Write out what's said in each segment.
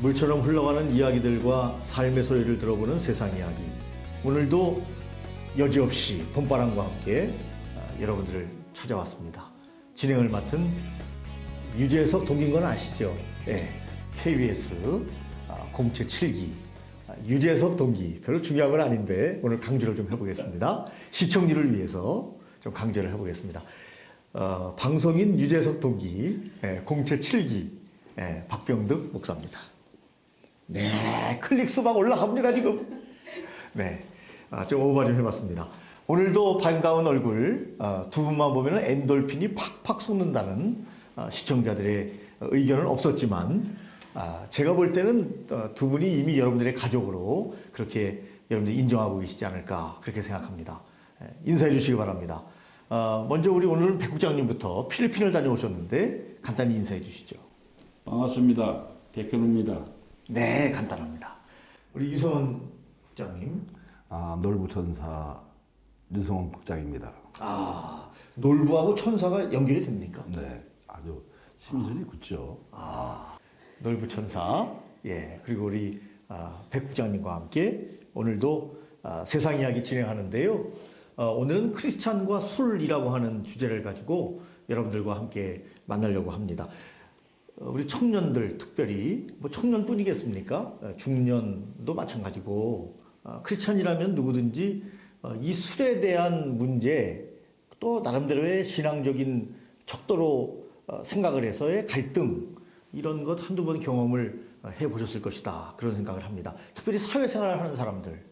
물처럼 흘러가는 이야기들과 삶의 소리를 들어보는 세상 이야기. 오늘도 여지없이 봄바람과 함께 여러분들을 찾아왔습니다. 진행을 맡은 유재석 동기인 건 아시죠? 네, KBS 공채 7기 유재석 동기. 별로 중요한 건 아닌데 오늘 강조를 좀 해보겠습니다. 시청률을 위해서 좀 강조를 해보겠습니다. 방송인 유재석 동기, 공채 7기 박병득 목사입니다. 네, 클릭수 막 올라갑니다 지금. 네, 좀 오버 좀 해봤습니다. 오늘도 반가운 얼굴 두 분만 보면 엔돌핀이 팍팍 솟는다는 시청자들의 의견은 없었지만 제가 볼 때는 두 분이 이미 여러분들의 가족으로 그렇게 여러분들이 인정하고 계시지 않을까 그렇게 생각합니다. 인사해 주시기 바랍니다. 먼저 우리 오늘은 백 국장님부터 필리핀을 다녀오셨는데 간단히 인사해 주시죠. 반갑습니다. 백현우입니다. 네, 간단합니다. 우리 유성원 국장님. 놀부천사 유성원 국장입니다. 놀부하고 천사가 연결이 됩니까? 네, 아주 심술이 굳죠. 놀부천사. 예, 그리고 우리 백 국장님과 함께 오늘도 세상 이야기 진행하는데요. 오늘은 크리스찬과 술이라고 하는 주제를 가지고 여러분들과 함께 만나려고 합니다. 우리 청년들 특별히 뭐 청년뿐이겠습니까? 중년도 마찬가지고 크리스찬이라면 누구든지 이 술에 대한 문제 또 나름대로의 신앙적인 척도로 생각을 해서의 갈등 이런 것 한두 번 경험을 해보셨을 것이다 그런 생각을 합니다. 특별히 사회생활을 하는 사람들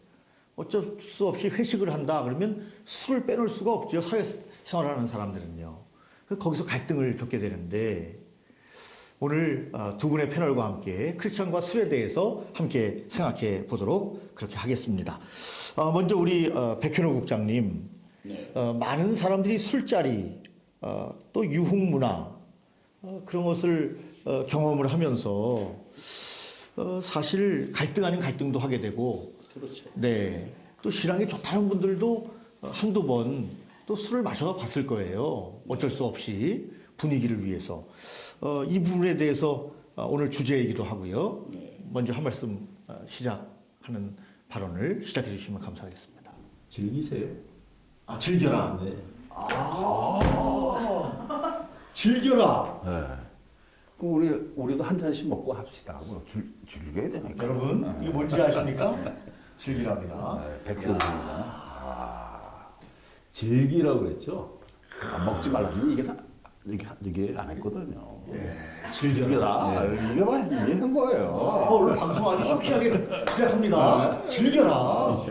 어쩔 수 없이 회식을 한다 그러면 술을 빼놓을 수가 없죠. 사회생활을 하는 사람들은요. 거기서 갈등을 겪게 되는데 오늘 두 분의 패널과 함께 크리스찬과 술에 대해서 함께 생각해 보도록 그렇게 하겠습니다. 먼저 우리 백현우 국장님, 네. 많은 사람들이 술자리 또 유흥문화 그런 것을 경험을 하면서 사실 갈등 아닌 갈등도 하게 되고 그렇죠. 네, 또 신앙이 좋다는 분들도 한두 번 또 술을 마셔봤을 거예요. 어쩔 수 없이 분위기를 위해서. 이 부분에 대해서 오늘 주제이기도 하고요. 먼저 한 말씀 시작하는 발언을 시작해 주시면 감사하겠습니다. 즐기세요. 즐겨라. 네. 즐겨라. 네. 그럼 우리도 한 잔씩 먹고 합시다. 뭐 즐겨야 되니까. 여러분, 이거 뭔지 아십니까? 즐기랍니다. 백선생입니다. 즐기라고 그랬죠. 먹지 말라지면 이게 안 했거든요. 즐겨라. 이게 한 거예요. 오늘 방송 아주 쇼키하게 시작합니다. 즐겨라.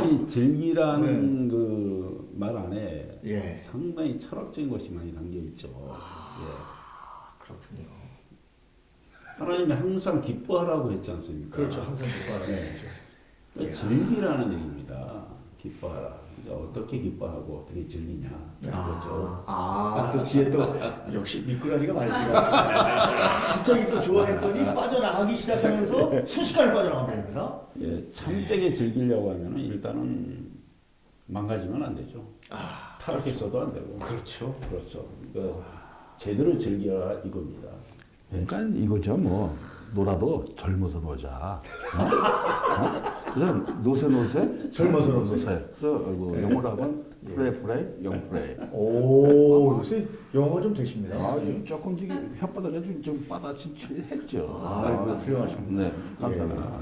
이 즐기라는 그 말 안에 예. 상당히 철학적인 것이 많이 담겨 있죠. 그렇군요. 하나님이 항상 기뻐하라고 했지 않습니까? 그렇죠. 항상 기뻐하라는 네. 거죠. 그러니까 즐기라는 얘기입니다. 기뻐하라. 그러니까 어떻게 기뻐하고 어떻게 즐기냐. 그렇죠. 또 뒤에 또 역시 미꾸라지가 말기가 갑자기 또 좋아했더니 빠져나가기 시작하면서 순식간에 빠져나갑니다. 예, 참되게 즐기려고 하면은 일단은 망가지면 안 되죠. 타락했어도 안 되고. 그렇죠. 그렇죠. 그러니까 제대로 즐겨라 이겁니다. 그러니까 이거죠. 뭐 놀아도 젊어서 놀자. 그래서 노세 젊어서 노세. 그래서 영어로 하면 프레이 영프레이. 오, 요새 영어가 좀 되십니다. 조금 혓바닥에 좀 빠다친칠했죠. 훌륭하십니다. 네, 감사합니다.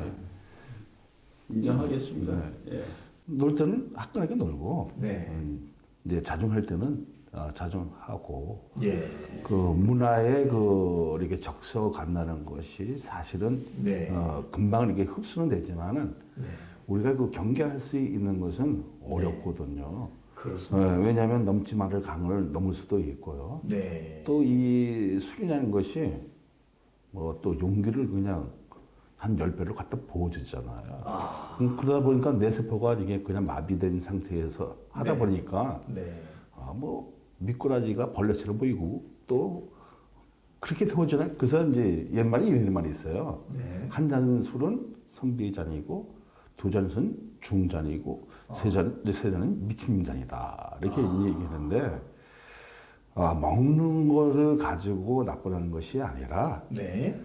인정하겠습니다. 네. 예. 놀 때는 화끈하게 놀고, 네. 이제 자중할 때는 자중하고, 예. 그 문화에 이렇게 적셔간다는 것이 사실은 네. 금방 이렇게 흡수는 되지만은 네. 우리가 그 경계할 수 있는 것은 어렵거든요. 그렇습니다. 왜냐하면 넘지 말을 강을 넘을 수도 있고요. 네. 또 이 술이라는 것이 뭐 또 용기를 그냥 한 10배로 갖다 부어주잖아요. 그러다 보니까 내 세포가 이게 그냥 마비된 상태에서 하다 네. 보니까 네. 뭐 미꾸라지가 벌레처럼 보이고 또 그렇게 되어지잖아요. 그래서 이제 옛말에 이런 말이 있어요. 네. 한 잔 술은 선비의 잔이고 두 잔은 중잔이고 세 잔은 미친 잔이다. 이렇게 얘기했는데 먹는 것을 가지고 나쁘다는 것이 아니라 네.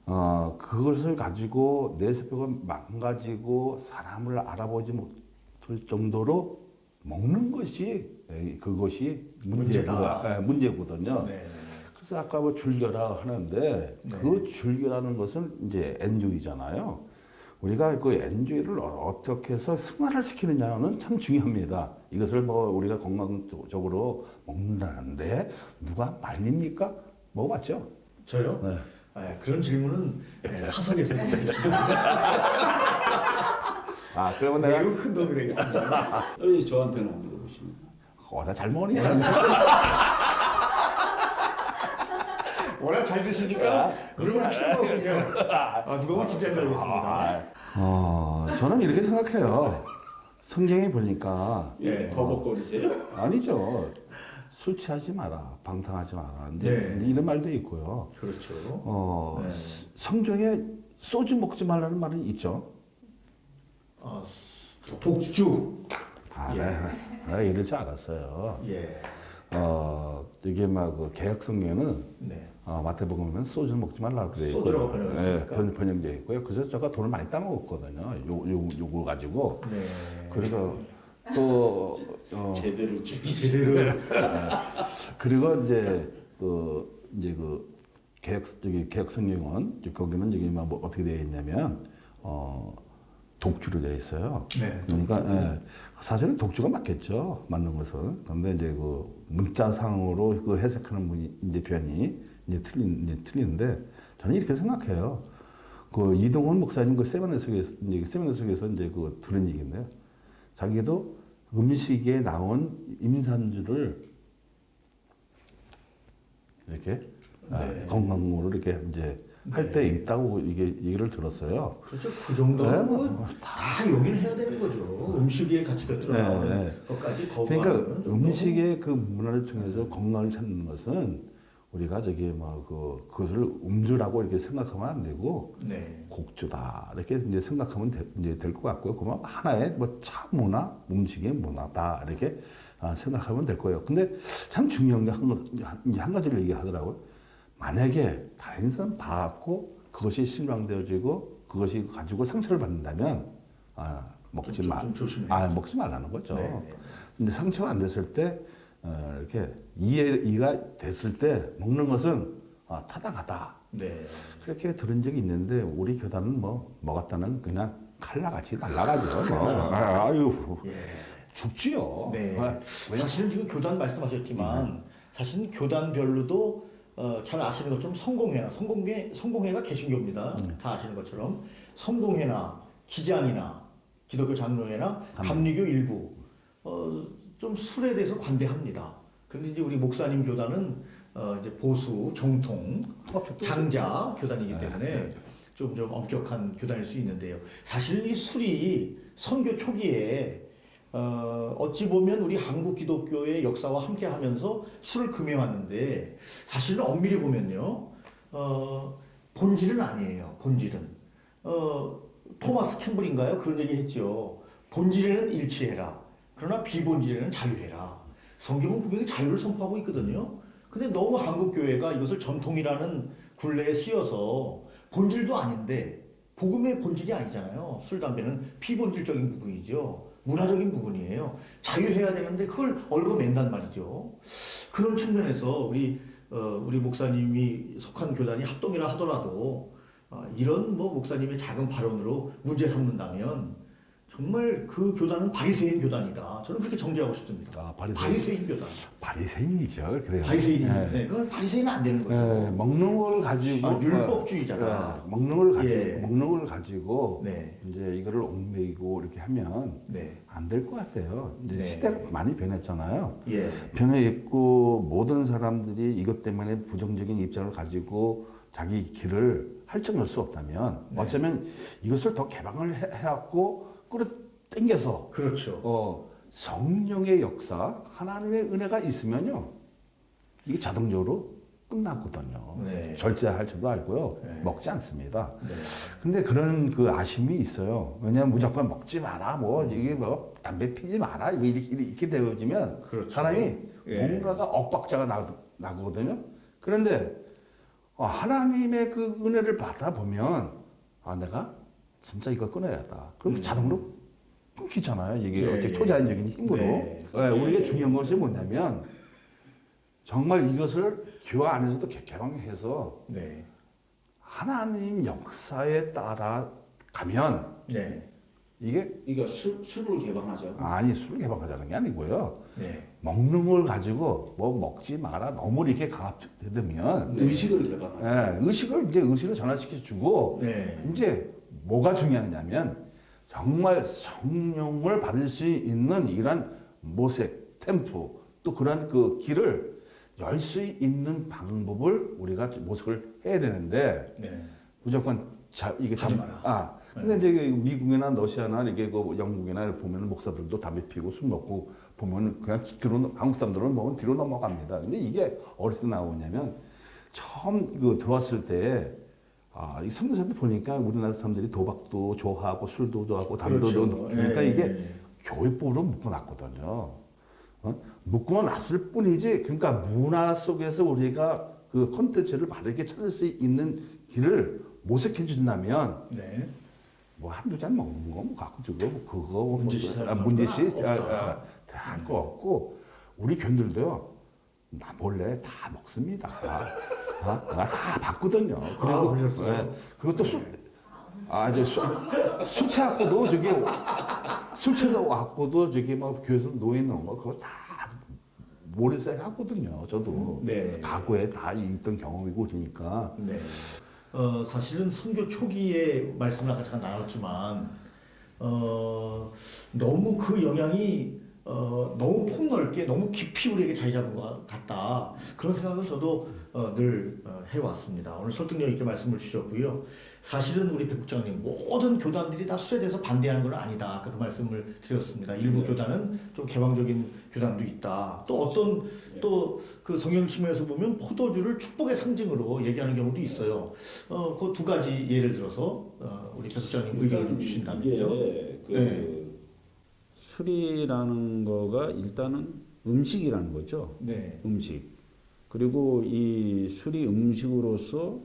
그것을 가지고 뇌세포가 망가지고 사람을 알아보지 못할 정도로 먹는 것이 그것이 문제거든요. 네. 그래서 아까 뭐 줄겨라 하는데 네. 그 줄겨라는 것은 이제 엔조이잖아요. 우리가 그 엔조이를 어떻게 해서 승화를 시키느냐는 참 중요합니다. 이것을 뭐 우리가 건강적으로 먹는다는데 누가 말립니까? 먹어봤죠? 저요? 네. 그런 질문은 사석에서 그러면 내가 매우 큰 도움이 되겠습니다. 왜 저한테는 안 물어보십니까? 나 잘 먹으니? 워낙 잘 드시니까 물어보기 쉽거든요. 누가 보면 진짜 헷갈리겠습니다. 저는 이렇게 생각해요. 성경에 보니까 예. 버벅거리세요? 아니죠. 술 취하지 마라, 방탕하지 마라. 근데 네. 이런 말도 있고요. 그렇죠. 네. 성경에 소주 먹지 말라는 말은 있죠. 독주. 내가 이럴 줄 알았어요. 예. 이게 막 그 개혁 성경에는 네. 마태복음에는 소주는 먹지 말라고 그래 있고, 소주라고 번역했습니까? 번역되어 있고요. 그래서 제가 돈을 많이 따먹었거든요. 요거 가지고. 네. 그래서 또 제대로 제대로. 그리고 이제 개혁 성경은 거기는 여기 뭐 어떻게 되어 있냐면 독주로 되어 있어요. 네. 그러니까 사실은 독주가 맞겠죠. 맞는 것은. 그런데 이제 그 문자상으로 그 해석하는 분이 이제 표현이 이제 틀리는데 저는 이렇게 생각해요. 그 이동훈 목사님 그 세미나 속에서 이제 그 들은 얘기인데요. 자기도 음식에 나온 임산주를 이렇게 건강으로 이렇게 이제 할 때 있다고 이게 얘기를 들었어요. 그렇죠. 그 정도는 다 용인을 해야 되는 거죠. 음식에 같이 곁들여 나오는 것까지 거부하는. 그러니까 음식의 그 문화를 통해서 건강을 찾는 것은 우리가 그것을 음주라고 이렇게 생각하면 안 되고 곡주다 이렇게 이제 생각하면 이제 될 것 같고요. 그러면 하나의 뭐 차 문화, 음식의 문화다 이렇게 생각하면 될 거예요. 근데 참 중요한 게 한 가지를 얘기하더라고요. 만약에 다른 사람 봐갖고 그것이 실망되어지고 그것이 가지고 상처를 받는다면 먹지 말라는 거죠. 근데 상처가 안 됐을 때 이렇게 이해가 됐을 때 먹는 것은 타당하다. 그렇게 들은 적이 있는데 우리 교단은 먹었다는 그냥 칼라같이 날라가죠. 아유 죽지요. 사실은 지금 교단 말씀하셨지만 사실은 교단별로도 잘 아시는 것처럼 성공회가 개신교입니다. 다 아시는 것처럼 성공회나 기장이나 기독교 장로회나 감리교 일부 좀 술에 대해서 관대합니다. 그런데 이제 우리 목사님 교단은 이제 보수, 정통, 장자 교단이기 때문에 좀 엄격한 교단일 수 있는데요. 사실 이 술이 선교 초기에 어찌 보면 우리 한국 기독교의 역사와 함께하면서 술을 금해왔는데 사실은 엄밀히 보면요, 본질은 아니에요. 본질은 토마스 캠블인가요? 그런 얘기했죠. 본질에는 일치해라. 그러나 비본질에는 자유해라. 성경은 분명히 자유를 선포하고 있거든요. 근데 너무 한국 교회가 이것을 전통이라는 굴레에 씌워서 본질도 아닌데 복음의 본질이 아니잖아요. 술, 담배는 피본질적인 부분이죠. 문화적인 부분이에요. 자유해야 되는데 그걸 얽어맨단 말이죠. 그런 측면에서 우리 목사님이 속한 교단이 합동이라 하더라도 이런 목사님의 작은 발언으로 문제 삼는다면 정말 그 교단은 바리새인 교단이다. 저는 그렇게 정죄하고 싶습니다. 바리새인 교단. 바리새인이죠. 그래요. 바리새인. 그건 바리새인은 안 되는 거죠. 먹는 걸 가지고 율법주의자다. 먹는 걸 가지고 이제 이거를 얽매이고 이렇게 하면 안 될 것 같아요. 이제 시대가 많이 변했잖아요. 변해 있고 모든 사람들이 이것 때문에 부정적인 입장을 가지고 자기 길을 할증할 수 없다면 어쩌면 이것을 더 개방을 해갖고 끌어당겨서 그렇죠. 성령의 역사, 하나님의 은혜가 있으면요, 이게 자동적으로 끝났거든요. 절제할 줄도 알고요, 먹지 않습니다. 근데 그런 그 아쉬움이 있어요. 왜냐하면 무조건 먹지 마라, 이게 담배 피지 마라, 이렇게 되어지면 사람이 뭔가가 엇박자가 나거든요. 그런데 하나님의 그 은혜를 받아 보면 내가 진짜 이걸 끊어야겠다. 그럼 자동으로 끊기잖아요. 이게 네, 어떻게 초자연적인 힘으로. 네. 우리가 중요한 것이 뭐냐면 정말 이것을 교회 안에서도 개방해서 네. 하나님 역사에 따라 가면 네. 이게 그러니까 술을 개방하죠. 술을 개방하자는 게 아니고요. 네. 먹는 걸 가지고 뭐 먹지 마라 너무 이렇게 강압되면 의식을 개방하죠. 의식을 전환시켜 주고 네. 이제 뭐가 중요하냐면 정말 성령을 받을 수 있는 이런 모색 템포 또 그런 그 길을 열 수 있는 방법을 우리가 모색을 해야 되는데 네. 무조건 이게 하지 마라. 근데 이제 미국이나 러시아나 이게 그 영국이나 보면 목사들도 담배 피고 술 먹고 보면 그냥 한국 사람들은 보면 뒤로 넘어갑니다. 근데 이게 어디서 나오냐면 처음 들어왔을 때 이 선교사들 보니까 우리나라 사람들이 도박도 좋아하고 술도 좋아하고 담배도 그렇죠. 그러니까 예, 이게 예. 교회법으로 묶어놨거든요. 묶어놨을 뿐이지 그러니까 문화 속에서 우리가 그 콘텐츠를 바르게 찾을 수 있는 길을 모색해 준다면 네. 뭐 한두 잔 먹는 거 뭐 갖고 주고 그거 문제시 할 문제시 건 없다. 할거 없고 우리 교인들도요 나 몰래 다 먹습니다. 다 봤거든요. 그리고 그러셨어요? 그리고 또 술 취하고도 술 취하고도 막 교회에서 노예 넣은 거 그거 다 모래새 하거든요. 저도 네. 과거에 다 있던 경험이고 그러니까 네. 사실은 선교 초기에 말씀을 아까 잠깐 나눴지만 너무 그 영향이 너무 폭넓게 너무 깊이 우리에게 자리 잡은 것 같다. 그런 생각을 저도 늘 해왔습니다. 오늘 설득력 있게 말씀을 주셨고요. 사실은 우리 백 국장님 모든 교단들이 다 술에 대해서 반대하는 건 아니다. 아까 그 말씀을 드렸습니다. 일부 교단은 좀 개방적인 교단도 있다. 또 어떤 또 그 성경 측면에서 보면 포도주를 축복의 상징으로 얘기하는 경우도 있어요. 그 두 가지 예를 들어서 우리 백 국장님 의견을 좀 주신다면요. 이게 네. 술이라는 거가 일단은 음식이라는 거죠. 네. 음식. 그리고 이 술이 음식으로서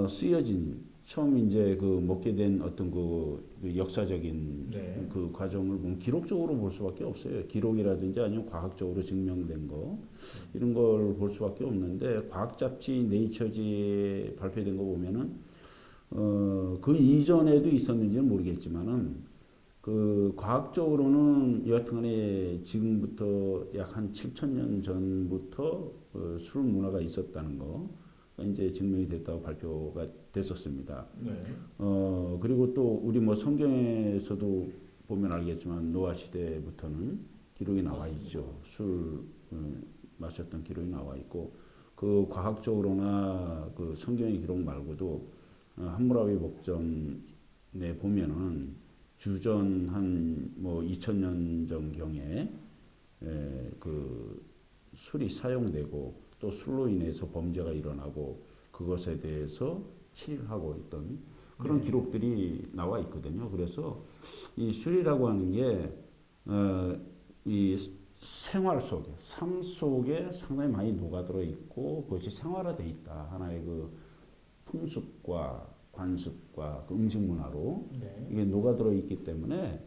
쓰여진 처음 이제 그 먹게 된 어떤 그 역사적인 네. 그 과정을 보면 기록적으로 볼 수밖에 없어요. 기록이라든지 아니면 과학적으로 증명된 거 이런 걸 볼 수밖에 없는데 과학 잡지 네이처지에 발표된 거 보면은 그 이전에도 있었는지는 모르겠지만은 그 과학적으로는 여하튼간에 지금부터 약 한 7,000년 전부터 술 문화가 있었다는 거 이제 증명이 됐다고 발표가 됐었습니다. 네. 그리고 또 우리 뭐 성경에서도 보면 알겠지만 노아 시대부터는 기록이 나와 있죠. 술 마셨던 기록이 나와 있고 그 과학적으로나 그 성경의 기록 말고도 함무라비 목전에 보면은 주전 한 뭐 2000년 전경에 그 술이 사용되고 또 술로 인해서 범죄가 일어나고 그것에 대해서 치료하고 있던 그런 기록들이 나와 있거든요. 그래서 이 술이라고 하는 게 이 생활 속에 삶 속에 상당히 많이 녹아들어 있고 그것이 생활화돼 있다. 하나의 그 풍습과 관습과 그 음식 문화로 네. 이게 녹아들어 있기 때문에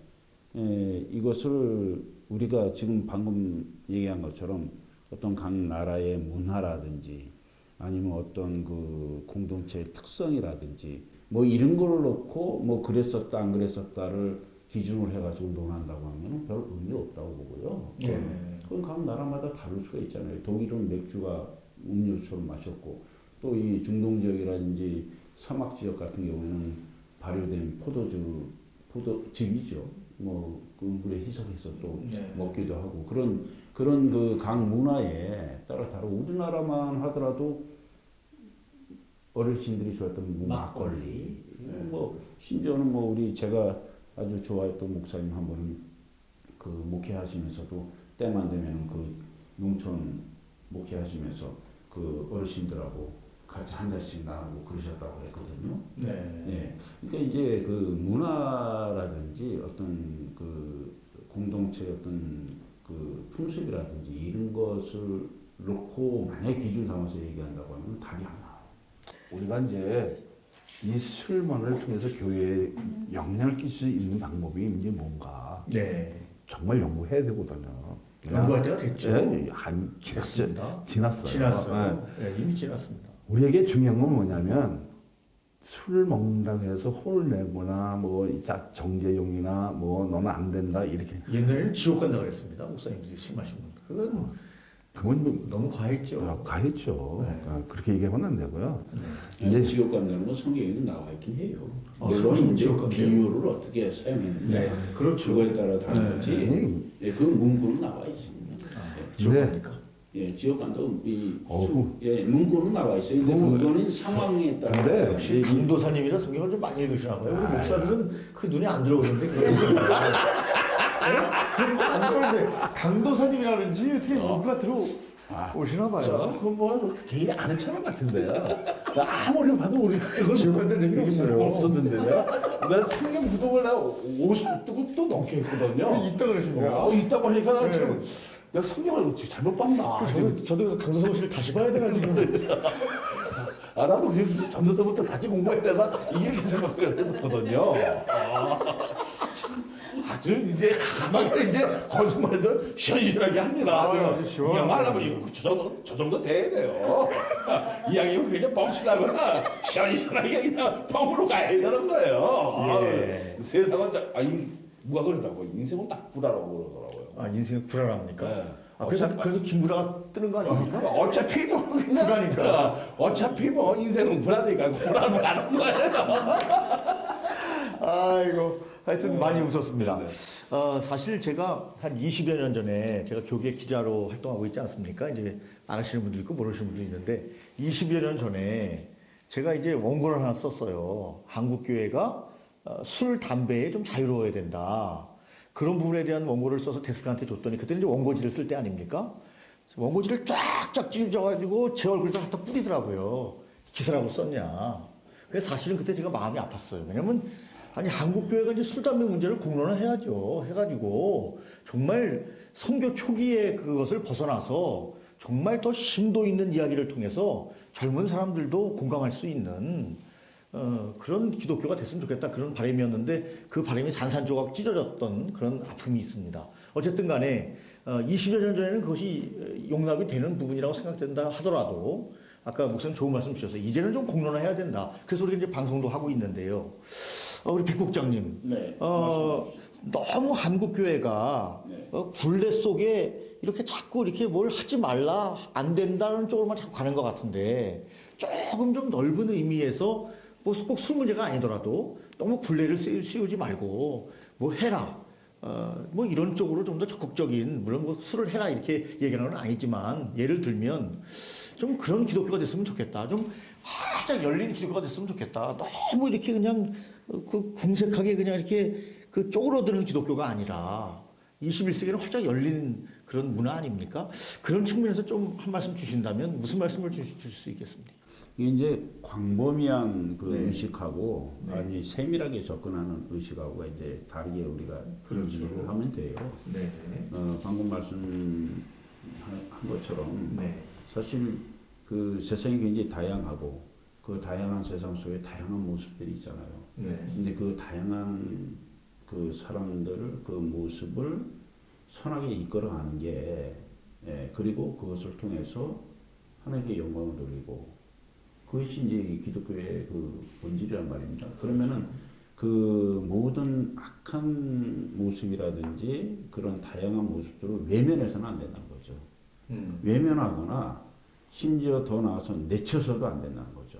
이것을 우리가 지금 방금 얘기한 것처럼 어떤 각 나라의 문화라든지 아니면 어떤 그 공동체의 특성이라든지 뭐 이런 걸 놓고 뭐 그랬었다 안 그랬었다를 기준으로 해가지고 논한다고 하면 별 의미 없다고 보고요. 그건 각 나라마다 다를 수가 있잖아요. 독일은 맥주가 음료수처럼 마셨고 또 이 중동 지역이라든지 사막 지역 같은 경우에는 발효된 포도즙이죠. 뭐 그 물에 희석해서 또 먹기도 하고 그런 그 각 문화에 따라 다르고 우리나라만 하더라도 어르신들이 좋아했던 뭐 막걸리, 뭐 심지어는 뭐 제가 아주 좋아했던 목사님 한 분은 그 목회하시면서도 때만 되면 그 농촌 목회하시면서 그 어르신들하고 같이 한 잔씩 나누고 그러셨다고 했거든요. 네. 예. 그러니까 이제 그 문화라든지 어떤 그 공동체 어떤 그 풍습이라든지 이런 것을 놓고 만약 기준 삼아서 얘기한다고 하면 답이 안 나와요. 우리가 이제 이 술문화를 통해서 교회에 영향을 끼칠 수 있는 방법이 이제 뭔가 네. 정말 연구해야 되거든요. 연구할 때가 됐죠. 예, 됐습니다. 지났어요. 지났어요. 예. 네, 이미 지났습니다. 우리에게 중요한 건 뭐냐면 술을 먹는다고 해서 혼을 내거나 뭐 정제용이나 뭐 너는 안 된다 이렇게 옛날에는 지옥 간다 그랬습니다. 목사님들이 술 마시면. 그건 뭐 너무 과했죠. 가했죠. 네. 그렇게 얘기하면 안 되고요. 이제 지옥 간다는 건 성경에는 나와 있긴 해요. 물론 무슨 이제 지옥 간대요? 비유를 어떻게 사용했는지 네, 그렇죠. 그거에 따라 다르지. 예, 그 문구는 나와 있습니다. 지옥 네. 갑니까? 예, 지옥 간다 어후. 예, 문구는 나와 있어요. 근데 그거는 상황에 따라. 근데 역시 강도사님이라 성경을 좀 많이 읽으시나 봐요. 우리 목사들은 그 눈에 안 들어오는데 그런 거안 들어오는데 강도사님이라든지 어떻게 문구가 들어오시나 봐요. 그건 뭐 개인이 아는 차원 같은데요. 나 아무리 봐도 우리 그걸 지옥 간다는 얘기는 없어요. 없었는데 내가 성경 구독을 나 50도 넘게 했거든요. 있다 그러십니까? 있다고 하니까 나 네. 지금 내가 성경을 잘못 봤나. 저도 그래서 강도사 씨를 다시 봐야 돼가지고. 나도 그래서 전도서부터 다시 공부해야 되나 이렇게 생각을 했었거든요. 아주 이제 가만히 이제 거짓말도 시원시원하게 합니다. 아주 시원하게. 이 양하려면 저 정도 돼야 돼요. 이 양이면 그냥 뻥치다거나 시원시원하게 그냥 뻥으로 가야 되는 거예요. 예. 세상은 누가 그러더라고 인생은 딱 구라라고 그러더라고요. 아 인생이 불안합니까? 네. 그래서 김구라가 뜨는 거 아닙니까? 어차피 뭐 그냥 구라니까. 어차피 뭐 인생은 구라니까 구라로 가는 거예요. 아이고 하여튼 많이 웃었습니다. 네. 사실 제가 한 20여 년 전에 제가 교계 기자로 활동하고 있지 않습니까? 이제 아시는 분도 있고 모르시는 분도 있는데 20여 년 전에 제가 이제 원고를 하나 썼어요. 한국 교회가 술, 담배에 좀 자유로워야 된다. 그런 부분에 대한 원고를 써서 데스크한테 줬더니 그때는 이제 원고지를 쓸 때 아닙니까? 원고지를 쫙쫙 찢어가지고 제 얼굴에다 갖다 뿌리더라고요. 기사라고 썼냐. 그래서 사실은 그때 제가 마음이 아팠어요. 왜냐면 아니 한국교회가 이제 술, 담배 문제를 공론화해야죠. 해가지고 정말 선교 초기에 그것을 벗어나서 정말 더 심도 있는 이야기를 통해서 젊은 사람들도 공감할 수 있는 그런 기독교가 됐으면 좋겠다 그런 바람이었는데 그 바람이 산산조각 찢어졌던 그런 아픔이 있습니다. 어쨌든 간에 20여 년 전에는 그것이 용납이 되는 부분이라고 생각된다 하더라도 아까 목사님 좋은 말씀 주셔서 이제는 좀 공론화해야 된다. 그래서 우리가 이제 방송도 하고 있는데요. 우리 백 국장님, 네, 너무 한국 교회가 네. 굴레 속에 이렇게 자꾸 이렇게 뭘 하지 말라 안 된다는 쪽으로만 자꾸 가는 것 같은데 조금 좀 넓은 의미에서 뭐 꼭 술 문제가 아니더라도 너무 굴레를 씌우지 말고 뭐 해라. 뭐 이런 쪽으로 좀 더 적극적인 물론 뭐 술을 해라 이렇게 얘기하는 건 아니지만 예를 들면 좀 그런 기독교가 됐으면 좋겠다. 좀 활짝 열린 기독교가 됐으면 좋겠다. 너무 이렇게 그냥 그 궁색하게 그냥 이렇게 그 쪼그러드는 기독교가 아니라 21세기는 활짝 열린 그런 문화 아닙니까? 그런 측면에서 좀 한 말씀 주신다면 무슨 말씀을 주실 수 있겠습니까? 이게 이제 광범위한 그 네. 의식하고 네. 아주 세밀하게 접근하는 의식하고 이제 다르게 우리가 그렇죠. 이해를 하면 돼요. 네. 방금 말씀한 것처럼 네. 사실 그 세상이 굉장히 다양하고 그 다양한 세상 속에 다양한 모습들이 있잖아요. 네. 근데 그 다양한 그 사람들을 그 모습을 선하게 이끌어가는 게 그리고 그것을 통해서 하나님께 영광을 돌리고 그것이 이제 기독교의 그 본질이란 말입니다. 그러면은 그 모든 악한 모습이라든지 그런 다양한 모습들을 외면해서는 안 된다는 거죠. 외면하거나 심지어 더 나아서 내쳐서도 안 된다는 거죠.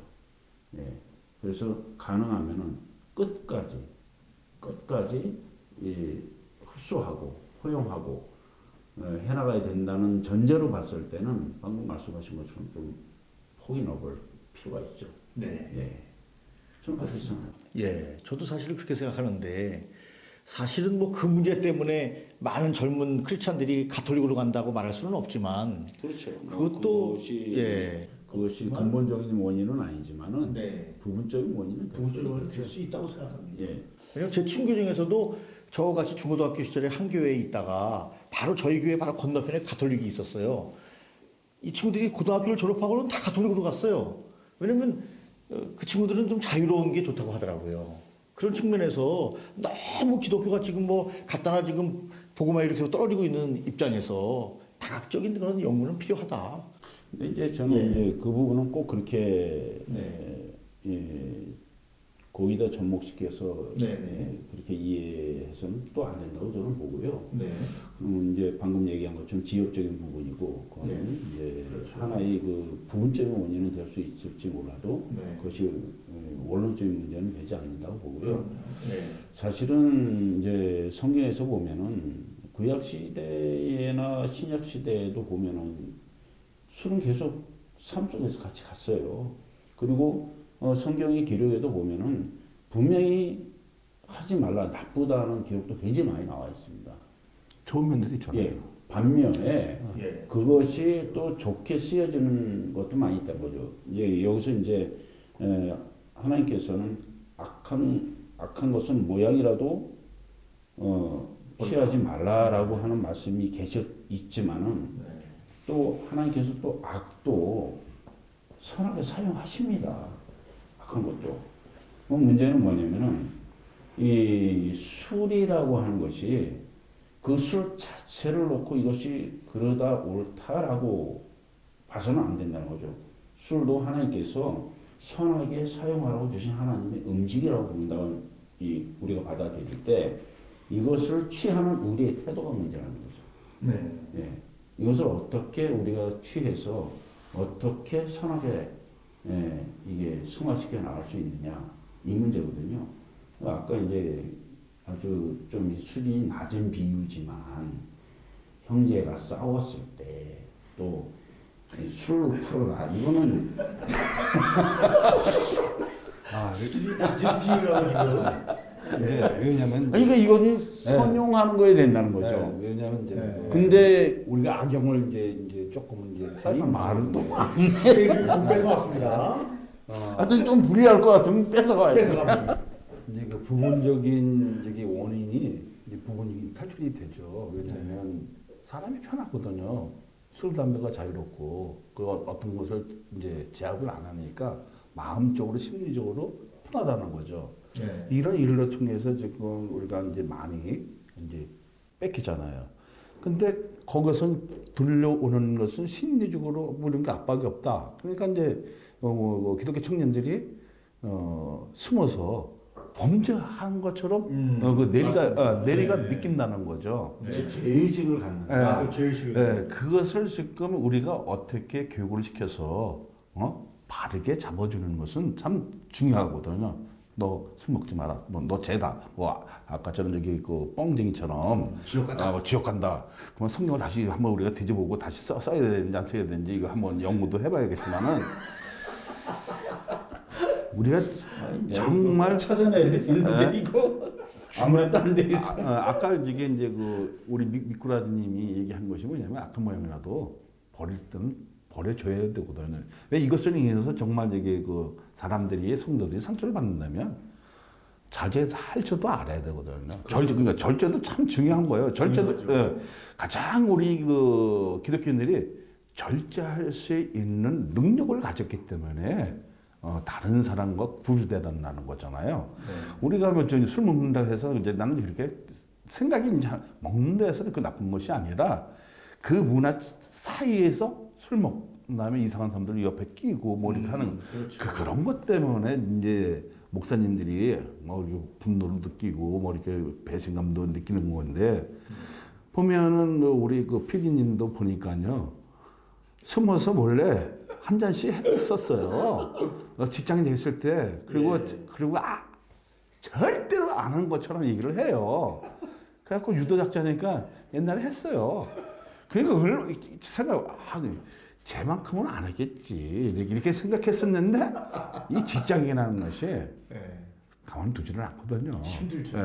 예. 그래서 가능하면은 끝까지 흡수하고 허용하고 해나가야 된다는 전제로 봤을 때는 방금 말씀하신 것처럼 좀 폭이 넓을 필요가 있죠. 네. 예. 저는 그렇게 생각합니다. 예, 저도 사실 그렇게 생각하는데 사실은 뭐 그 문제 때문에 많은 젊은 크리스찬들이 가톨릭으로 간다고 말할 수는 없지만 그렇죠. 그것도 그것이, 예. 그것이 근본적인 원인은 아니지만은 네. 부분적인 원인은 부분적으로 될 수 있다고 생각합니다. 예. 왜냐면 제 친구 중에서도 저와 같이 중고등학교 시절에 한 교회에 있다가 바로 저희 교회 바로 건너편에 가톨릭이 있었어요. 이 친구들이 고등학교를 졸업하고는 다 가톨릭으로 갔어요. 왜냐면 그 친구들은 좀 자유로운 게 좋다고 하더라고요. 그런 측면에서 너무 기독교가 지금 뭐 갖다나 지금 복음화 이렇게 떨어지고 있는 입장에서 다각적인 그런 연구는 필요하다. 근데 이제 저는 이제 그 부분은 꼭 그렇게 거기다 접목시켜서 그렇게 이해해서는 또 안 된다고 저는 보고요. 이제 방금 얘기한 것처럼 지역적인 부분이고, 그거는 이제 하나의 그 부분적인 원인은 될 수 있을지 몰라도 그것이 원론적인 문제는 되지 않는다고 보고요. 사실은 이제 성경에서 보면은 구약 시대나 신약 시대에도 보면은 술은 계속 삶 속에서 같이 갔어요. 그리고 성경의 기록에도 보면은 분명히 하지 말라, 나쁘다는 기록도 굉장히 많이 나와 있습니다. 좋은 면들이 있잖아요. 예. 반면에 그것이 또 좋게 쓰여지는 것도 많이 있다는 거죠. 이제 여기서 이제 하나님께서는 악한 것은 모양이라도 취하지 말라라고 하는 말씀이 있지만은 또 하나님께서 또 악도 선하게 사용하십니다. 악한 것도. 문제는 뭐냐면은 이 술이라고 하는 것이 그 술 자체를 놓고 이것이 그러다 옳다라고 봐서는 안 된다는 거죠. 술도 하나님께서 선하게 사용하라고 주신 하나님의 음식이라고 본다고 우리가 받아들일 때 이것을 취하는 우리의 태도가 문제라는 거죠. 예. 이것을 어떻게 우리가 취해서 어떻게 선하게 이게 승화시켜 나갈 수 있느냐 이 문제거든요. 아까 이제 아주 좀 수준이 낮은 비유지만 형제가 싸웠을 때 또 술로 풀어라 이거는 수준이 낮은 비유라고 지금. 왜냐면 그러니까 이거는 선용하는 거에 된다는 거죠. 왜냐면 이제 근데 우리가 악영을 이제 조금 이제 말은 또 좀 뺏어왔습니다. 하여튼 좀 불리할 것 같으면 뺏어가야 돼. 이제 그 부분적인 저기 원인이 이제 부분이 탈출이 되죠. 왜냐하면 사람이 편하거든요. 술 담배가 자유롭고 그 어떤 것을 이제 제약을 안 하니까 마음적으로 심리적으로 편하다는 거죠. 이런 일을 통해서 지금 우리가 이제 많이 이제 뺏기잖아요. 근데 거기서 들려오는 것은 심리적으로 뭐 이런 게 압박이 없다. 그러니까 이제 기독교 청년들이 숨어서 범죄한 것처럼 그 내리가 느낀다는 거죠. 죄의식을 갖는다. 죄의식을. 그것을 지금 우리가 어떻게 교육을 시켜서 바르게 잡아주는 것은 참 중요하거든요. 너 술 먹지 마라. 너 죄다. 뭐 아까처럼 저기 그 뻥쟁이처럼 지옥 간다. 지옥 간다. 그러면 성경을 다시 한번 우리가 뒤져보고 다시 써야 되는지 안 써야 되는지 이거 한번 연구도 해봐야겠지만은. 우리가 정말 찾아내야 되는데 이거 아무래도 안 돼 있어. 아까 이게 이제 그 우리 미꾸라지님이 얘기한 것이 뭐냐면 악한 모양이라도 버릴 때는 버려줘야 되거든요. 왜 이것을 인해서 정말 이게 그 사람들이 성도들이 상처를 받는다면 자제할 줄도 알아야 되거든요. 그러니까 절제도 참 중요한 거예요. 절제도 가장 우리 그 기독교인들이 절제할 수 있는 능력을 가졌기 때문에. 다른 사람과 구별된다는 거잖아요. 우리가 술 먹는다 해서 이제 나는 그렇게 생각이 이제 먹는다 해서 그 나쁜 것이 아니라 그 문화 사이에서 술 먹는 다음에 이상한 사람들 옆에 끼고 뭐 이렇게 하는 그런 것 때문에 이제 목사님들이 뭐 분노를 느끼고 뭐 이렇게 배신감도 느끼는 건데 보면은 우리 그 PD님도 보니까요. 숨어서 몰래 한 잔씩 했었어요. 직장인 됐을 때. 그리고 절대로 안 한 것처럼 얘기를 해요. 그래갖고 유도작자니까 옛날에 했어요. 그러니까 쟤만큼은 안 하겠지. 이렇게 생각했었는데 이 직장이라는 것이 가만히 두지는 않거든요. 힘들죠.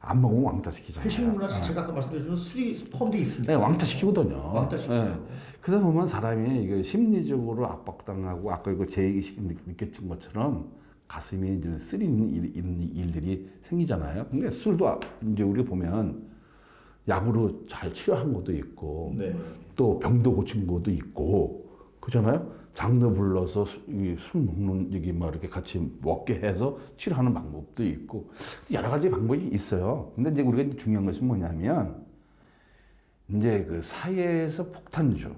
안 먹으면 왕따시키잖아요. 회식 문화 자체가 아까 말씀드렸지만 술이 포함되어 있습니다. 네, 왕따시키거든요. 왕따시키죠. 그러다 보면 사람이 이게 심리적으로 압박당하고 아까 이거 제의식 느꼈던 것처럼 가슴이 이제 쓰리는 일들이 생기잖아요. 근데 술도 이제 우리가 보면 약으로 잘 치료한 것도 있고 또 병도 고친 것도 있고 그잖아요. 장로 불러서 술 먹는 얘기 막 이렇게 같이 먹게 해서 치료하는 방법도 있고 여러 가지 방법이 있어요. 근데 이제 우리가 이제 중요한 것은 뭐냐면 이제 그 사회에서 폭탄주.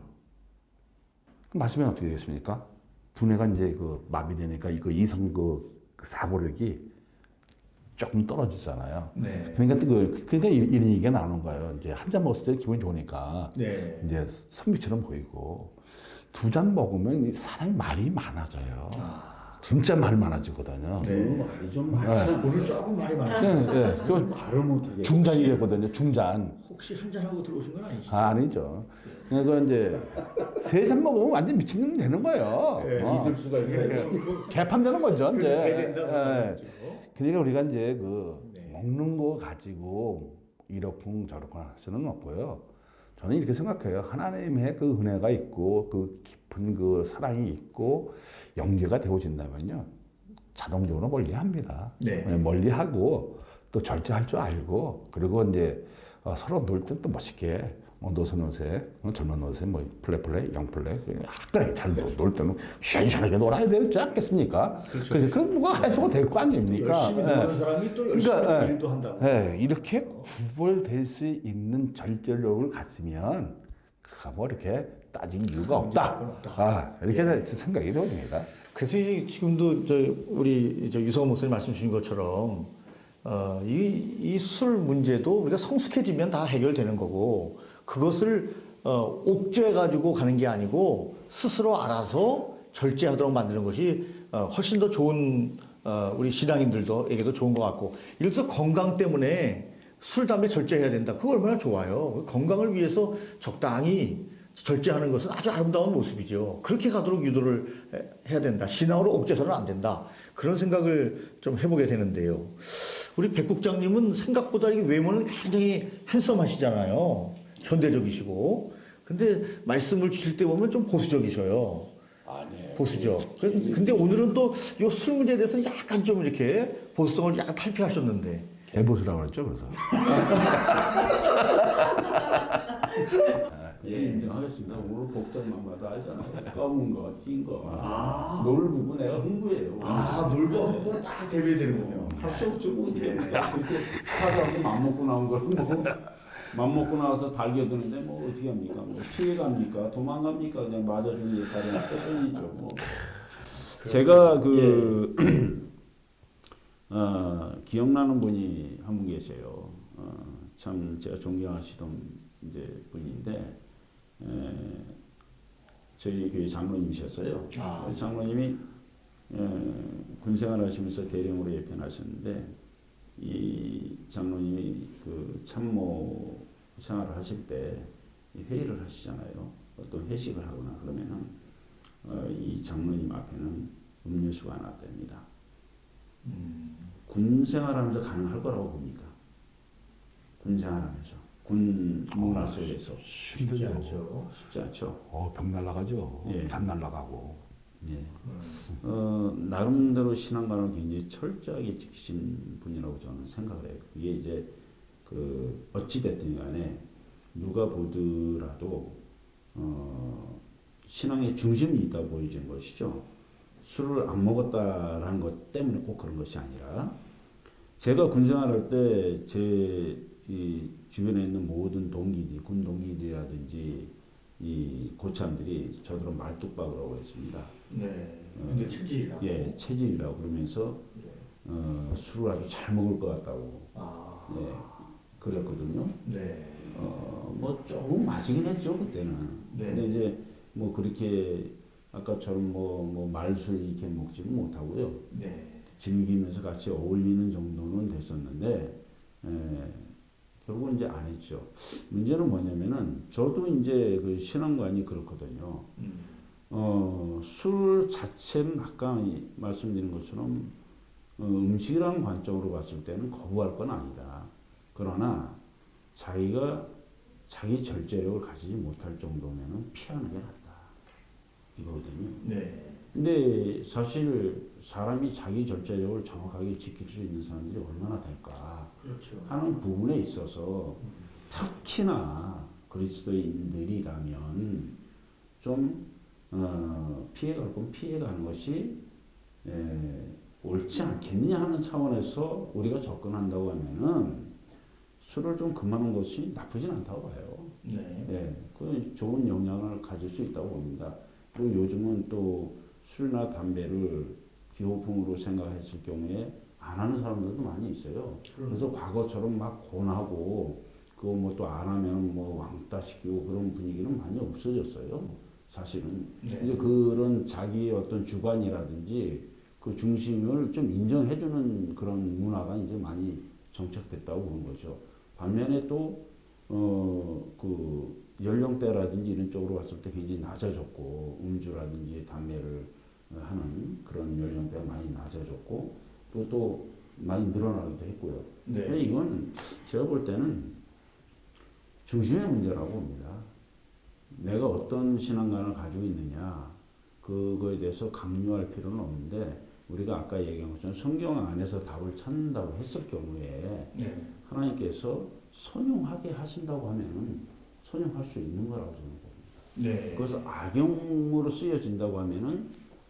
그 마시면 어떻게 되겠습니까? 두뇌가 이제 그 마비되니까 이거 이성 그 사고력이 조금 떨어지잖아요. 네. 그러니까 그러니까 이런 얘기가 나오는 거예요. 이제 한 잔 먹었을 때 기분이 좋으니까 네. 이제 선비처럼 보이고 두 잔 먹으면 이 사람이 말이 많아져요. 진짜 말 많아지거든요. 네. 말이 좀 많아. 오늘 조금 말이 많으시네요. 네, 네. 그 말을 못하게. 중잔이랬거든요. 중잔. 혹시 한잔 하고 들어오신 건 아니시죠? 아니죠. 그러니까 이제 세 잔 먹으면 완전 미친놈이 되는 거예요. 네, 믿을 수가 있어요. 개판되는 거죠. 이제. 해야 된다. 예. 그러니까 우리가 이제 네. 먹는 거 가지고 이러쿵 저러쿵 할 수는 없고요. 저는 이렇게 생각해요. 하나님의 그 은혜가 있고 그 깊은 그 사랑이 있고 연계가 되어진다면요. 자동적으로 멀리합니다. 네. 멀리하고 또 절제할 줄 알고 그리고 이제 서로 놀 때 또 멋있게 노세노세 젊은 노세 뭐 플레 영플레 그래 잘 놀 때는 시원시원하게 놀아야 되지 않겠습니까? 그렇죠. 그래서 그럼 누가 해소가 될 거 아닙니까? 열심히 노는 사람이 또 열심히 그러니까, 일도 한다고. 이렇게 구별될 수 있는 절제력을 갖으면 그가 뭐 이렇게 따질 이유가 없다. 이렇게 생각이 되어집니다. 그래서 지금도 우리 유성원 목사님 말씀 주신 것처럼 이 술 문제도 우리가 성숙해지면 다 해결되는 거고 그것을 옥죄해 가지고 가는 게 아니고 스스로 알아서 절제하도록 만드는 것이 훨씬 더 좋은 우리 신앙인들에게도 좋은 것 같고 예를 들어서 건강 때문에 술, 담배 절제해야 된다. 그거 얼마나 좋아요. 건강을 위해서 적당히 절제하는 것은 아주 아름다운 모습이죠. 그렇게 가도록 유도를 해야 된다. 신앙으로 옥죄서는 안 된다. 그런 생각을 좀 해보게 되는데요. 우리 백 국장님은 생각보다 이 외모는 굉장히 핸섬하시잖아요. 현대적이시고. 근데 말씀을 주실 때 보면 좀 보수적이셔요. 아니에요. 보수죠. 근데 오늘은 또 이 술 문제에 대해서 약간 좀 이렇게 보수성을 약간 탈피하셨는데. 개보수라고 그랬죠, 그래서. 예, 인정하겠습니다. 오늘 복장만마다 알잖아요. 검은 거, 흰 거. 노를 보고 내가 흥부예요. 놀고 딱 대비되는군요. 할 수 없죠. 뭐 어떻게. 그렇게 하다가 맘먹고 나온 걸 뭐. 맘먹고 나와서 달겨드는데 뭐 어떻게 합니까? 뭐 피해갑니까? 도망갑니까? 그냥 맞아주는 역할은 최선이죠. 뭐. 제가 기억나는 분이 한 분 계세요. 참 제가 존경하시던 이제 분인데 저희 교회 장로님이셨어요. 장로님이 군생활 하시면서 대령으로 예편하셨는데 이 장로님이 그 참모 생활을 하실 때 회의를 하시잖아요. 어떤 회식을 하거나 그러면은 이 장로님 앞에는 음료수가 하나 됩니다. 군 생활하면서 가능할 거라고 봅니까? 군 생활하면서 군 문화 속에서 쉽지 않죠. 쉽지 않죠. 병 날라가죠. 예. 잠 날라가고. 예. 나름대로 신앙관을 굉장히 철저하게 지키신 분이라고 저는 생각을 해요. 그게 이제 어찌 됐든 간에 누가 보더라도 신앙의 중심이 있다 보여지는 것이죠. 술을 안 먹었다라는 것 때문에 꼭 그런 것이 아니라 제가 군생활할 때 제 이 주변에 있는 모든 동기들, 군 동기들이라든지 이 고참들이 저더러 말뚝박이라고 했습니다. 네. 근데 체질이라고. 예, 체질이라고 그러면서 술을 아주 잘 먹을 것 같다고. 예, 그랬거든요. 네. 뭐 조금 마시긴 했죠 그때는. 네. 근데 이제 뭐 그렇게 아까처럼 뭐 말술 이렇게 먹지는 못하고요. 네. 즐기면서 같이 어울리는 정도는 됐었는데 결국은 이제 안 했죠. 문제는 뭐냐면은 저도 이제 그 신앙관이 그렇거든요. 술 자체는 아까 말씀드린 것처럼 음식이라는 관점으로 봤을 때는 거부할 건 아니다. 그러나 자기가 자기 절제력을 가지지 못할 정도면은 피하는 게 낫다. 이거거든요. 네. 근데 사실 사람이 자기 절제력을 정확하게 지킬 수 있는 사람들이 얼마나 될까 그렇죠. 하는 부분에 있어서 특히나 그리스도인들이라면 좀 피해갈 건 피해가는 것이 옳지 않겠느냐 하는 차원에서 우리가 접근한다고 하면은 술을 좀 그만한 것이 나쁘진 않다고 봐요. 네. 예, 그 좋은 영향을 가질 수 있다고 봅니다. 그리고 요즘은 또 술이나 담배를 기호품으로 생각했을 경우에 안 하는 사람들도 많이 있어요. 그래서 과거처럼 막 권하고 그거 뭐 또 안 하면 뭐 왕따 시키고 그런 분위기는 많이 없어졌어요. 사실은 네. 이제 그런 자기의 어떤 주관이라든지 그 중심을 좀 인정해주는 그런 문화가 이제 많이 정착됐다고 보는 거죠. 반면에 또 그 연령대라든지 이런 쪽으로 봤을 때 굉장히 낮아졌고 음주라든지 담배를 하는 그런 연령대가 많이 낮아졌고 또 많이 늘어나기도 했고요. 네. 근데 이건 제가 볼 때는 중심의 문제라고 봅니다. 내가 어떤 신앙관을 가지고 있느냐 그거에 대해서 강요할 필요는 없는데 우리가 아까 얘기한 것처럼 성경 안에서 답을 찾는다고 했을 경우에 네. 하나님께서 선용하게 하신다고 하면은 선용할 수 있는 거라고 저는 봅니다. 네. 그래서 악용으로 쓰여진다고 하면은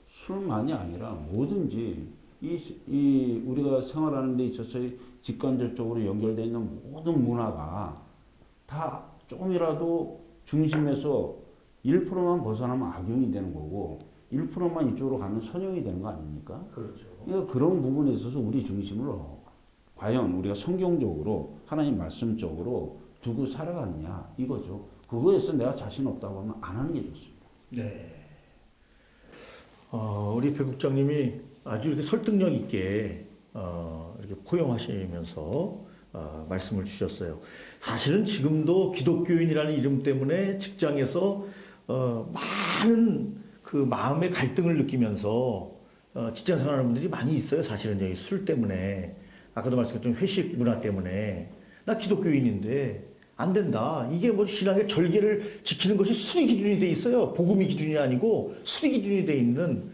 술만이 아니라 뭐든지 이 우리가 생활하는 데 있어서 직간접적으로 연결되어 있는 모든 문화가 다 조금이라도 중심에서 1%만 벗어나면 악용이 되는 거고 1%만 이쪽으로 가면 선용이 되는 거 아닙니까? 그렇죠. 그러니까 그런 부분에 있어서 우리 중심을 과연 우리가 성경적으로 하나님 말씀적으로 두고 살아가느냐 이거죠. 그거에서 내가 자신 없다고 하면 안 하는 게 좋습니다. 네. 우리 배 국장님이 아주 이렇게 설득력 있게 이렇게 포용하시면서 말씀을 주셨어요. 사실은 지금도 기독교인이라는 이름 때문에 직장에서 많은 그 마음의 갈등을 느끼면서 직장 생활하는 분들이 많이 있어요. 사실은 여기 술 때문에 아까도 말씀드렸던 회식 문화 때문에 나 기독교인인데 안 된다. 이게 뭐 신앙의 절개를 지키는 것이 술이 기준이 돼 있어요. 복음이 기준이 아니고 술이 기준이 돼 있는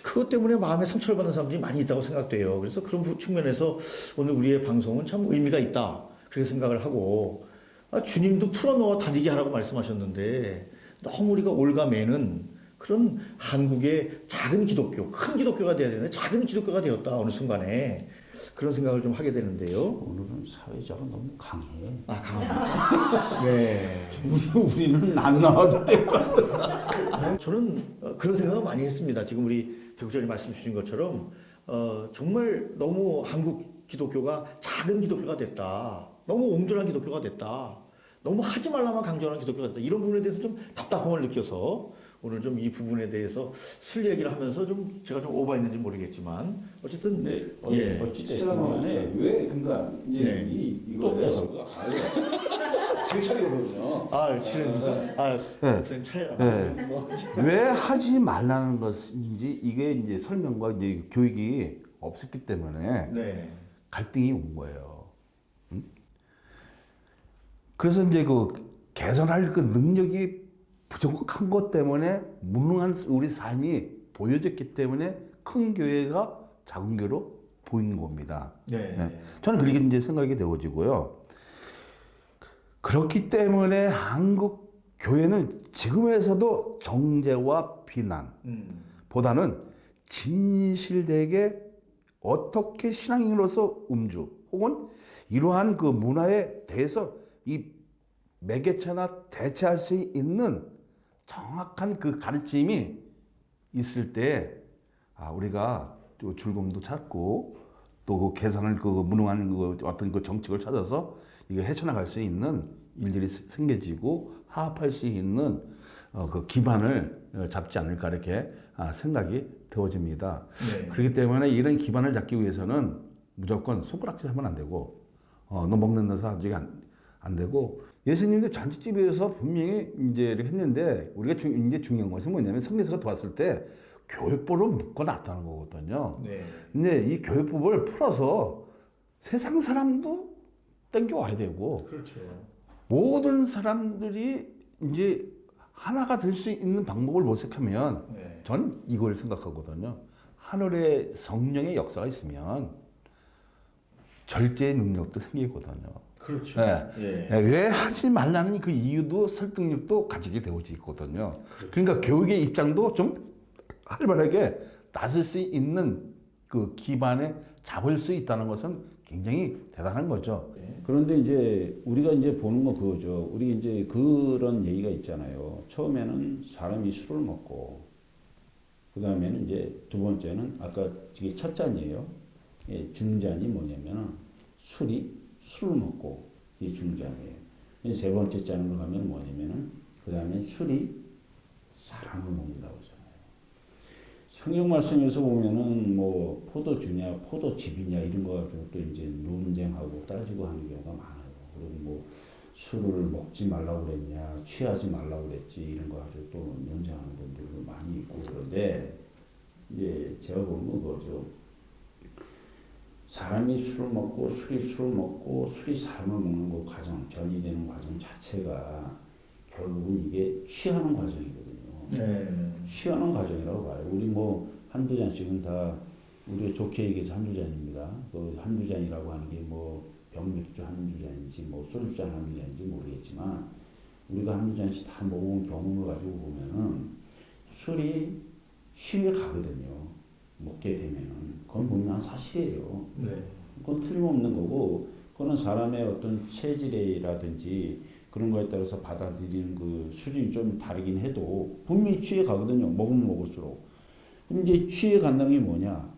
그것 때문에 마음에 상처를 받는 사람들이 많이 있다고 생각돼요. 그래서 그런 측면에서 오늘 우리의 방송은 참 의미가 있다. 그렇게 생각을 하고 주님도 풀어놓아 다니게 하라고 말씀하셨는데 너무 우리가 올가매는 그런 한국의 작은 기독교, 큰 기독교가 돼야 되는데 작은 기독교가 되었다. 어느 순간에 그런 생각을 좀 하게 되는데요. 오늘은 사회자가 너무 강해. 강합니다. 네. 우리는 안 나와도 돼. 저는 그런 생각을 많이 했습니다. 지금 우리 배국장님 말씀 주신 것처럼 정말 너무 한국 기독교가 작은 기독교가 됐다. 너무 옹졸한 기독교가 됐다. 너무 하지 말라만 강조하는 기독교가 됐다. 이런 부분에 대해서 좀 답답함을 느껴서 오늘 좀 이 부분에 대해서 술 얘기를 하면서 좀 제가 좀 오버했는지 모르겠지만 어쨌든 네, 예. 어찌됐든 간에 왜 그러니까 이제 네. 이거 또 제 차례거든요. 실례입니다. 선생님 차례라. 왜 하지 말라는 것인지 이게 이제 설명과 이제 교육이 없었기 때문에 네. 갈등이 온 거예요. 응? 그래서 이제 그 개선할 그 능력이 부족한 것 때문에 무능한 우리 삶이 보여졌기 때문에 큰 교회가 작은 교회로 보이는 겁니다. 네. 저는 그렇게 이제 생각이 되어지고요. 그렇기 때문에 한국 교회는 지금에서도 정죄와 비난보다는 진실되게 어떻게 신앙인으로서 음주 혹은 이러한 그 문화에 대해서 이 매개체나 대체할 수 있는 정확한 그 가르침이 있을 때 우리가 또 즐거움도 찾고 또 그 개선을 그 무능한 그 어떤 그 정책을 찾아서 이거 헤쳐나갈 수 있는 일들이 생겨지고 화합할 수 있는 그 기반을 잡지 않을까 이렇게 생각이 되어집니다. 네. 그렇기 때문에 이런 기반을 잡기 위해서는 무조건 손가락질 하면 안 되고 너 먹는 데서 아직 안 되고 예수님도 잔치집에서 분명히 이제 이렇게 했는데 우리가 이제 중요한 것은 뭐냐면 성경에서 도왔을 때 교회법을 묶어놨다는 거거든요. 네. 근데 이 교회법을 풀어서 세상 사람도 땡겨와야 되고 그렇죠. 모든 사람들이 이제 하나가 될 수 있는 방법을 모색하면 네. 전 이걸 생각하거든요. 하늘에 성령의 역사가 있으면 절제의 능력도 생기거든요. 그렇죠. 예. 왜 하지 말라는 그 이유도 설득력도 가지게 되어 있거든요. 그러니까 교육의 입장도 좀 활발하게 나설 수 있는 그 기반에 잡을 수 있다는 것은 굉장히 대단한 거죠. 그런데 이제 우리가 이제 보는 건 그거죠. 우리 이제 그런 얘기가 있잖아요. 처음에는 사람이 술을 먹고, 그 다음에는 이제 두 번째는 아까 이게 첫 잔이에요. 예, 중잔이 뭐냐면은 술을 먹고 이게 중잔이에요. 세 번째 잔으로 가면 뭐냐면은 그 다음에 술이 사람을 먹는다고 하잖아요. 성경 말씀에서 보면은 뭐 포도주냐, 포도즙이냐 이런 거 가지고 또 이제 논쟁하고 따지고 하는 경우가 많아요. 그리고 뭐 술을 먹지 말라고 그랬냐, 취하지 말라고 그랬지 이런 거 가지고 또 논쟁하는 분들도 많이 있고 그런데 이제 제가 보면 그거죠. 사람이 술을 먹고 술이 사람을 먹는 그 과정, 전이 되는 과정 자체가 결국은 이게 취하는 과정이거든요. 취하는 과정이라고 봐요. 우리 뭐 한두 잔씩은 다 우리가 좋게 얘기해서 한두 잔입니다. 그 한두 잔이라고 하는 게 뭐 병맥주 한두 잔인지 뭐 소주잔 한두 잔인지 모르겠지만 우리가 한두 잔씩 다 먹어본 경험을 가지고 보면은 술이 취해 가거든요. 먹게 되면은 그건 분명한 사실이에요. 그건 틀림없는 거고 그거는 사람의 어떤 체질이라든지 그런 거에 따라서 받아들이는 그 수준이 좀 다르긴 해도 분명히 취해 가거든요. 먹으면 먹을수록. 근데 이제 취해 간다는 게 뭐냐?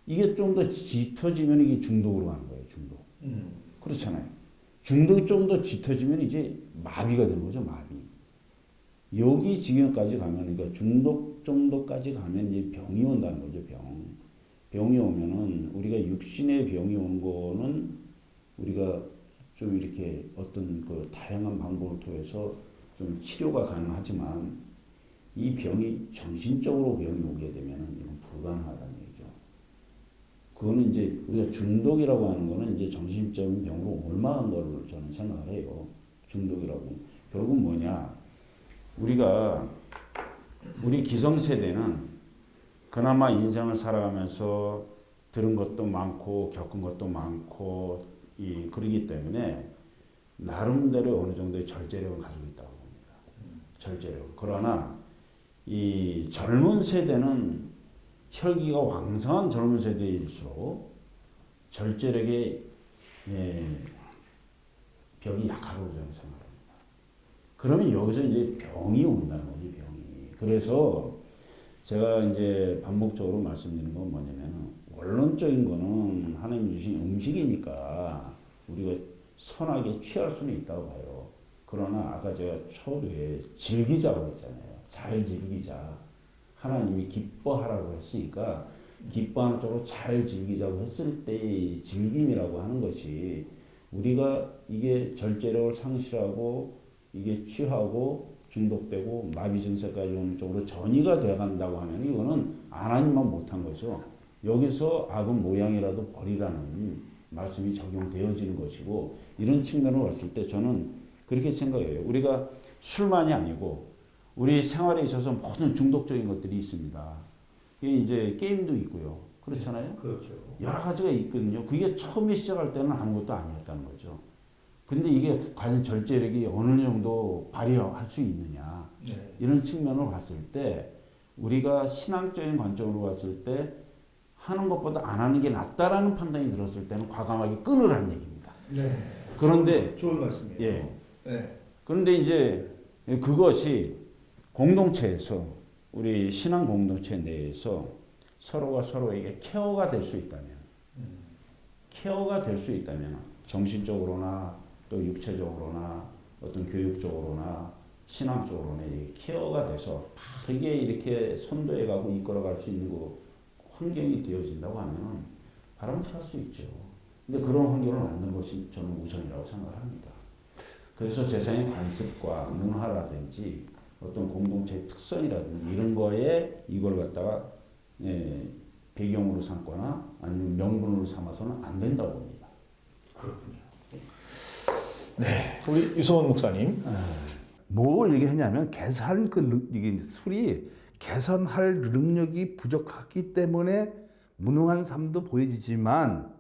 이게 좀 더 짙어지면 이게 중독으로 가는 거예요. 중독. 그렇잖아요. 중독이 좀 더 짙어지면 이제 마비가 되는 거죠. 마비. 여기 지경까지 가면 그러니까 중독 정도까지 가면 이제 병이 온다는 거죠. 병이 오면은 우리가 육신의 병이 오는 거는 우리가 좀 이렇게 어떤 그 다양한 방법을 통해서 좀 치료가 가능하지만 이 병이 정신적으로 병이 오게 되면은 이건 불가능하다는 얘기죠. 그거는 이제 우리가 중독이라고 하는 거는 이제 정신적인 병으로 옮아간 거를 저는 생각을 해요. 중독이라고. 결국은 뭐냐? 우리 기성세대는 그나마 인생을 살아가면서 들은 것도 많고 겪은 것도 많고 그러기 때문에 나름대로 어느 정도의 절제력을 가지고 있다고 봅니다. 절제력. 그러나 이 젊은 세대는 혈기가 왕성한 젊은 세대일수록 절제력의 벽이 약하다고 저는 생각합니다. 그러면 여기서 이제 병이 온다는 거지, 병이. 그래서 제가 이제 반복적으로 말씀드리는 건 뭐냐면 원론적인 거는 하나님 주신 음식이니까 우리가 선하게 취할 수는 있다고 봐요. 그러나 아까 제가 초두에 즐기자고 했잖아요. 잘 즐기자. 하나님이 기뻐하라고 했으니까 기뻐하는 쪽으로 잘 즐기자고 했을 때의 즐김이라고 하는 것이 우리가 이게 절제력을 상실하고 이게 취하고 중독되고 마비 증세까지 오는 쪽으로 전이가 되어간다고 하면 이거는 하나님만 못한 거죠. 여기서 악은 모양이라도 버리라는 말씀이 적용되어지는 것이고 이런 측면으로 봤을 때 저는 그렇게 생각해요. 우리가 술만이 아니고 우리 생활에 있어서 모든 중독적인 것들이 있습니다. 이게 이제 게임도 있고요. 그렇잖아요. 그렇죠. 여러 가지가 있거든요. 그게 처음에 시작할 때는 아무것도 아니었다는 거죠. 근데 이게 과연 절제력이 어느 정도 발휘할 수 있느냐. 이런 측면으로 봤을 때 우리가 신앙적인 관점으로 봤을 때 하는 것보다 안 하는 게 낫다라는 판단이 들었을 때는 과감하게 끊으라는 얘기입니다. 그런데 좋은 말씀이에요. 그런데 이제 그것이 공동체에서 우리 신앙 공동체 내에서 서로가 서로에게 케어가 될 수 있다면 정신적으로나 또 육체적으로나 어떤 교육적으로나 신앙적으로나 케어가 돼서 바르게 이렇게 선도해 가고 이끌어 갈 수 있는 그 환경이 되어진다고 하면 바람을 피할 수 있죠. 근데 그런 환경을 만드는 것이 저는 우선이라고 생각합니다. 그래서 세상의 관습과 문화라든지 어떤 공동체의 특성이라든지 이런 거에 이걸 갖다가 배경으로 삼거나 아니면 명분으로 삼아서는 안 된다고 봅니다. 그렇군요. 네, 우리 유성원 목사님. 뭘 얘기했냐면 이게 술이 개선할 능력이 부족하기 때문에 무능한 삶도 보여지지만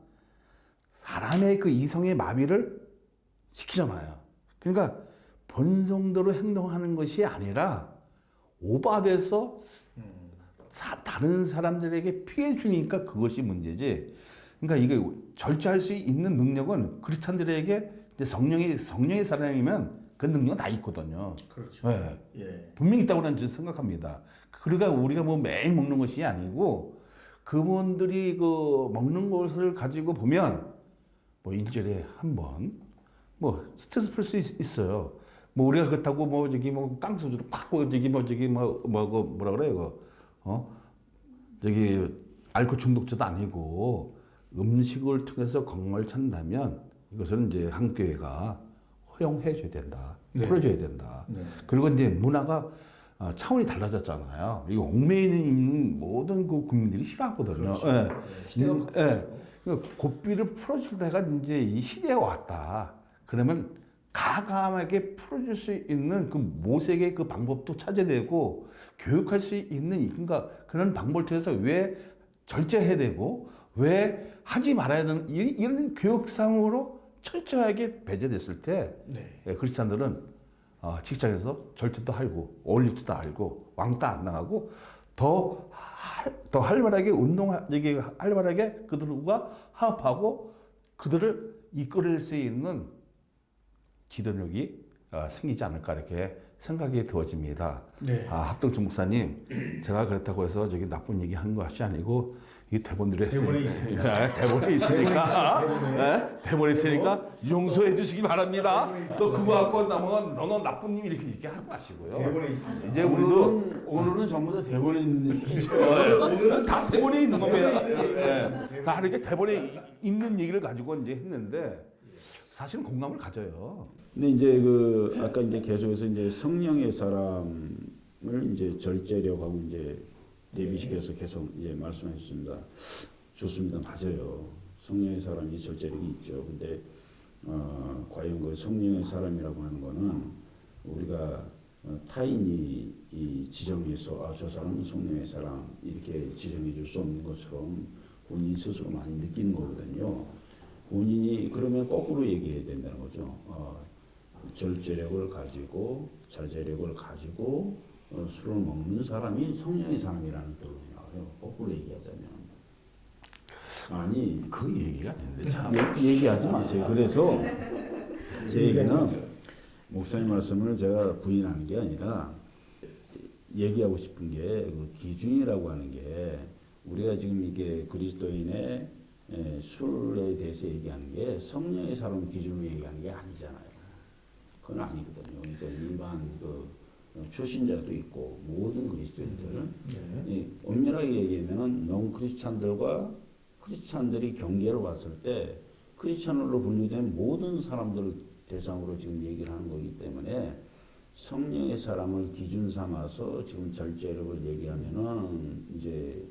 사람의 그 이성의 마비를 시키잖아요. 그러니까 본성대로 행동하는 것이 아니라 오바돼서 다른 사람들에게 피해 주니까 그것이 문제지. 그러니까 이게 절제할 수 있는 능력은 크리스찬들에게 이제 성령의 사람이면 그 능력은 다 있거든요. 그렇죠. 네. 예. 분명히 있다고 저는 생각합니다. 그러니까 우리가 뭐 매일 먹는 것이 아니고 그분들이 그 먹는 것을 가지고 보면 뭐 일주일에 한 번 뭐 스트레스 풀 수 있어요. 뭐 우리가 그렇다고 뭐 저기 뭐 깡소주로 팍 저기 뭐라 그래요? 저기 알코올 중독자도 아니고 음식을 통해서 건강을 찾는다면 이것은 이제 한 교회가 허용해 줘야 된다. 네. 풀어줘야 된다. 네. 그리고 이제 문화가 차원이 달라졌잖아요. 이거 얽매여 있는 모든 그 국민들이 싫어하거든요. 그렇죠. 예. 네, 시대가 예. 그러니까 고삐를 풀어줄 때가 이제 이 시대가 왔다. 그러면 가감하게 풀어줄 수 있는 그 모색의 그 방법도 찾아야 되고 교육할 수 있는 그러니까 그런 방법을 통해서 왜 절제해야 되고 왜 하지 말아야 되는 이런 교육상으로 철저하게 배제됐을 때 네. 크리스찬들은 직장에서 절제도 알고 원리도 알고 왕따 안 나가고 더 활발하게 활발하게 그들과 화합하고 그들을 이끌어낼 수 있는 지도력이 생기지 않을까 이렇게 생각이 되어집니다. 네. 합동준 목사님, 제가 그렇다고 해서 저기 나쁜 얘기 한 것이 아니고 이 대본대로 대본에 했으니까 대본에 있으니까 대본에 있으니까 용서해 주시기 바랍니다. 너 그거 갖고 나면 너는 나쁜 님 이렇게 얘기하지 마시고요. 대본에 있습니다. 이제 오늘은 전부 다 대본에 있는 얘기죠. 다 대본에 있는 겁니다. 네. 다 이렇게 대본에 있는 얘기를 가지고 이제 했는데 사실은 공감을 가져요. 근데 이제 그 아까 이제 계속해서 이제 성령의 사람을 이제 절제력하고 이제 대비시켜서 계속 이제 말씀하셨습니다. 좋습니다. 맞아요. 성령의 사람이 절제력이 있죠. 근데 과연 그 성령의 사람이라고 하는 거는 우리가 타인이 이 지정해서 저 사람은 성령의 사람 이렇게 지정해 줄 수 없는 것처럼 본인 스스로 많이 느끼는 거거든요. 본인이 그러면 거꾸로 얘기해야 된다는 거죠. 절제력을 가지고 자제력을 가지고 술을 먹는 사람이 성령의 사람이라는 결론이 나와요. 거꾸로 얘기하자면. 아니 그 얘기가 아닌데 참. 얘기하지 마세요. 그래서 제 얘기는 목사님 말씀을 제가 부인하는 게 아니라 얘기하고 싶은 게 그 기준이라고 하는 게 우리가 지금 이게 그리스도인의 술에 대해서 얘기하는 게 성령의 사람 기준으로 얘기하는 게 아니잖아요. 그건 아니거든요. 그러니까 일반 그 초신자도 있고 모든 그리스도인들 엄밀하게 얘기하면 non 크리스찬들과 크리스찬들이 경계로 봤을 때 크리스찬으로 분류된 모든 사람들을 대상으로 지금 얘기를 하는 거기 때문에 성령의 사람을 기준 삼아서 지금 절제력을 얘기하면은 이제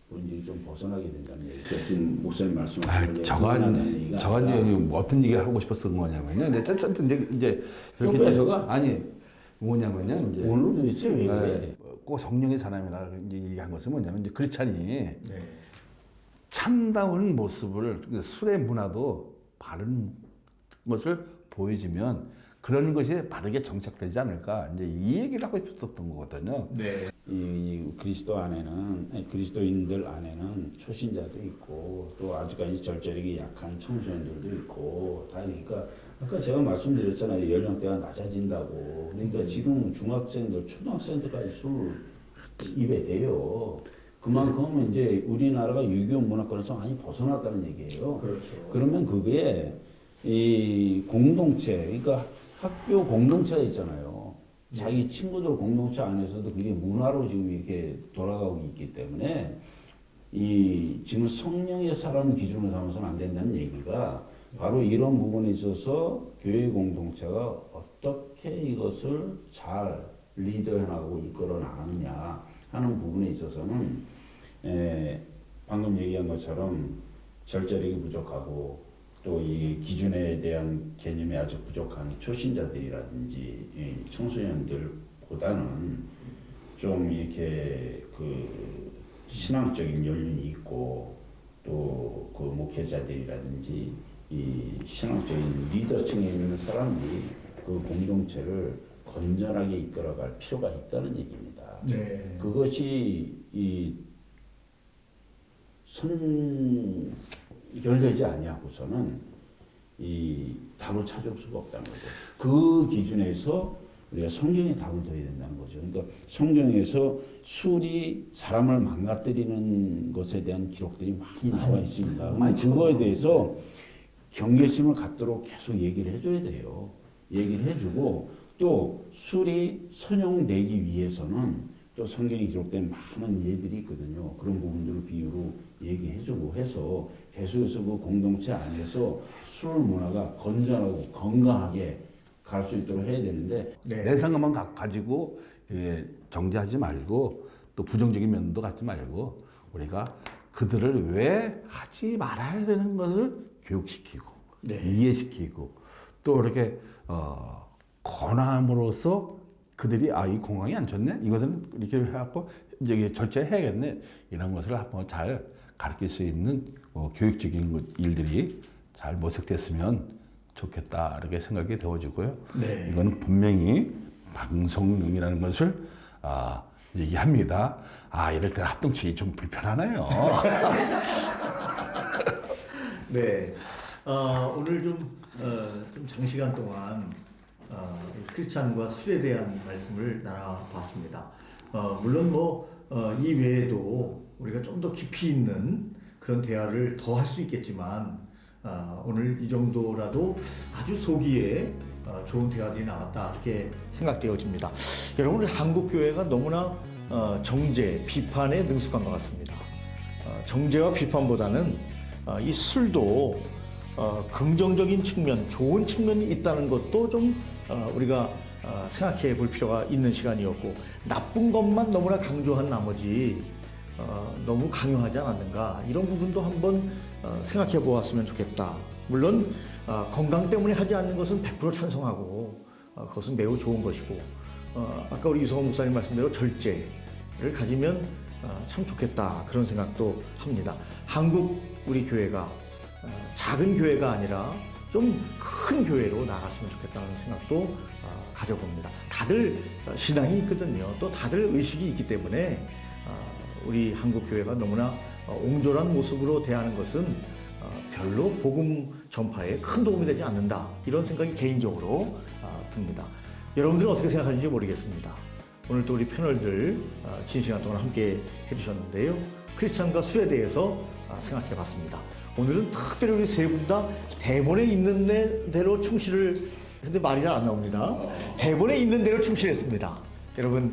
본질이 좀 벗어나게 된다는 얘기죠. 지금 목사님 말씀하신 저가 이제 어떤 얘기를 하고 싶었던 거냐면요. 이제 좀 뺏어가? 아니 뭐냐면요. 이제 오늘 도대체 왜 그래? 꼭 성령의 사람이라 얘기한 것은 뭐냐면 이제 크리스찬이 네. 참다운 모습을 술의 문화도 바른 것을 보여주면 그런 것이 바르게 정착되지 않을까 이제 이 얘기를 하고 싶었던 거거든요. 네. 이 그리스도 안에는 그리스도인들 안에는 초신자도 있고 또 아직까지 절제력이 약한 청소년들도 있고 다 그러니까 아까 제가 말씀드렸잖아요. 연령대가 낮아진다고. 그러니까 지금 중학생들, 초등학생들까지 술 입에 대요. 그만큼 이제 우리나라가 유교 문화권에서 많이 벗어났다는 얘기예요. 그렇죠. 그러면 그게 이 공동체, 그러니까 학교 공동체가 있잖아요. 자기 친구들 공동체 안에서도 그게 문화로 지금 이렇게 돌아가고 있기 때문에 이 지금 성령의 사람 기준으로 삼아서는 안 된다는 얘기가 바로 이런 부분에 있어서 교회 공동체가 어떻게 이것을 잘 리더해 나가고 이끌어 나가느냐 하는 부분에 있어서는 방금 얘기한 것처럼 절제력이 부족하고 또 이 기준에 대한 개념이 아주 부족한 초신자들이라든지 청소년들보다는 좀 이렇게 그 신앙적인 연륜이 있고 또 그 목회자들이라든지 이 신앙적인 리더층에 있는 사람들이 그 공동체를 건전하게 이끌어갈 필요가 있다는 얘기입니다. 네. 그것이 선결되지 아니하고서는 이 답을 찾을 수가 없다는 거죠. 그 기준에서 우리가 성경에 답을 둬야 된다는 거죠. 그러니까 성경에서 술이 사람을 망가뜨리는 것에 대한 기록들이 많이 나와 있습니다. 그거에 대해서 경계심을 갖도록 계속 얘기를 해줘야 돼요. 얘기를 해주고 또 술이 선용되기 위해서는 또 성경에 기록된 많은 예들이 있거든요. 그런 부분들을 비유로 얘기해주고 해서 계속해서 그 공동체 안에서 술 문화가 건전하고 건강하게 갈 수 있도록 해야 되는데 내 생각만 가지고 정죄하지 말고 또 부정적인 면도 갖지 말고 우리가 그들을 왜 하지 말아야 되는 것을 교육시키고 이해시키고 또 이렇게 권함으로써 그들이 이 공강이 안 좋네 이것은 이렇게 해갖고 이제 절제해야겠네 이런 것을 한번 잘 가르칠 수 있는 교육적인 일들이 잘 모색됐으면 좋겠다 이렇게 생각이 되어지고요. 네. 이거는 분명히 방송용이라는 것을 얘기합니다. 이럴 때 합동치기 좀 불편하네요. 네. 오늘 좀 장시간 동안 크리스찬과 술에 대한 말씀을 나눠봤습니다. 물론 이 외에도 우리가 좀 더 깊이 있는 그런 대화를 더 할 수 있겠지만 오늘 이 정도라도 아주 소기에 좋은 대화들이 나왔다 이렇게 생각되어집니다. 여러분 우리 한국 교회가 너무나 정죄, 비판에 능숙한 것 같습니다. 정죄와 비판보다는 이 술도 긍정적인 측면, 좋은 측면이 있다는 것도 좀 우리가 생각해 볼 필요가 있는 시간이었고 나쁜 것만 너무나 강조한 나머지 너무 강요하지 않았는가 이런 부분도 한번 생각해 보았으면 좋겠다. 물론 건강 때문에 하지 않는 것은 100% 찬성하고 그것은 매우 좋은 것이고 아까 우리 유성원 목사님 말씀대로 절제를 가지면 참 좋겠다 그런 생각도 합니다. 한국 우리 교회가 작은 교회가 아니라 좀 큰 교회로 나갔으면 좋겠다는 생각도 가져봅니다. 다들 신앙이 있거든요. 또 다들 의식이 있기 때문에 우리 한국 교회가 너무나 옹졸한 모습으로 대하는 것은 별로 복음 전파에 큰 도움이 되지 않는다. 이런 생각이 개인적으로 듭니다. 여러분들은 어떻게 생각하는지 모르겠습니다. 오늘 또 우리 패널들 긴 시간 동안 함께 해주셨는데요. 크리스찬과 술에 대해서 생각해 봤습니다. 오늘은 특별히 우리 세 분 다 대본에 있는 대로 충실을 근데 말이 잘 안 나옵니다. 대본에 있는 대로 충실했습니다. 여러분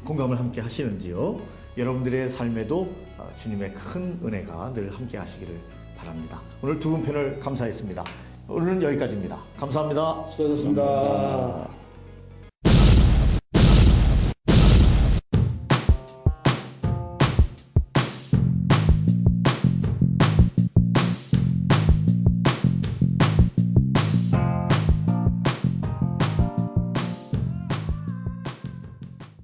공감을 함께 하시는지요? 여러분들의 삶에도 주님의 큰 은혜가 늘 함께 하시기를 바랍니다. 오늘 두 분 패널 감사했습니다. 오늘은 여기까지입니다. 감사합니다. 수고하셨습니다.